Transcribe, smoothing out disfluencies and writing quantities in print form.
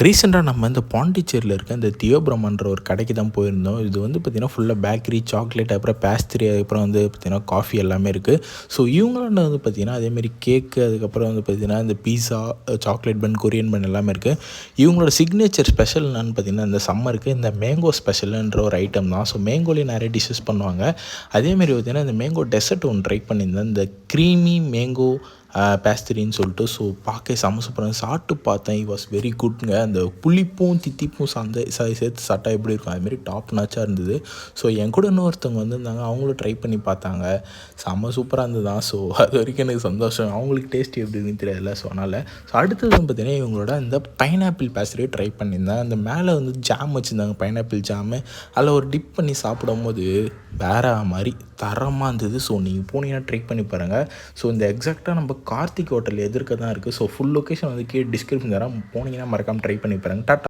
ரீசெண்டாக நம்ம இந்த பாண்டிச்சேரியில் இருக்க இந்த தியோபிரமன்ற ஒரு கடைக்கு தான் போயிருந்தோம். இது வந்து பார்த்திங்கன்னா ஃபுல்லாக பேக்கரி, சாக்லேட், அப்புறம் பேஸ்ட்ரி, அதுக்கப்புறம் வந்து பார்த்திங்கன்னா காஃபி எல்லாமே இருக்குது. ஸோ இவங்களாண்ட வந்து பார்த்திங்கன்னா அதேமாரி கேக்கு, அதுக்கப்புறம் வந்து பார்த்திங்கன்னா இந்த பீஸா, சாக்லேட் பன், கொரியன் பன் எல்லாமே இருக்குது. இவங்களோட சிக்னேச்சர் ஸ்பெஷல் என்னன்னு பார்த்திங்கன்னா இந்த சம்மருக்கு இந்த மேங்கோ ஸ்பெஷலுன்ற ஒரு ஐட்டம் தான். ஸோ மேங்கோலேயே நிறைய டிஷ்ஷஸ் பண்ணுவாங்க. அதேமாரி பார்த்திங்கன்னா இந்த மேங்கோ டெசர்ட் ஒன்று ட்ரை பண்ணியிருந்தேன். இந்த க்ரீமி மேங்கோ பேஸ்ட்ரின்னு சொல்லிட்டு. ஸோ பார்க்க செம சூப்பராக சாப்பிட்டு பார்த்தேன். இட் வாஸ் வெரி குட்ங்க. அந்த புளிப்பும் தித்திப்பும் சேர்த்து சாப்பிட்டா எப்படி இருக்கும் அதுமாரி டாப் நாச்சாக இருந்தது. ஸோ என் கூட இன்னொருத்தவங்க வந்திருந்தாங்க. அவங்களும் ட்ரை பண்ணி பார்த்தாங்க. செம்ம சூப்பராக இருந்தது தான். ஸோ அது வரைக்கும் எனக்கு சந்தோஷம். அவங்களுக்கு டேஸ்ட் எப்படி இருக்குன்னு தெரியல. ஸோ அதனால் அடுத்தது வந்து பார்த்திங்கன்னா இவங்களோட இந்த பைனாப்பிள் பேஸ்ட்ரியை ட்ரை பண்ணியிருந்தேன். அந்த மேலே வந்து ஜாம் வச்சுருந்தாங்க, பைனாப்பிள் ஜாமு. அதில் ஒரு டிப் பண்ணி சாப்பிடும்போது வேற மாதிரி தரமாக இருந்தது. ஸோ நீங்கள் போனீங்கன்னா ட்ரை பண்ணி பாருங்கள். ஸோ இந்த எக்ஸாக்டாக நம்ம கார்த்திக் ஹோட்டல் எதிர்க்க தான் இருக்குது. ஸோ ஃபுல் லொக்கேஷன் வந்து கீழே டிஸ்கிரிப்ஷன் தரேன். போனீங்கன்னா மறக்காமல் ட்ரை பண்ணி பாருங்கள். டாட்டா.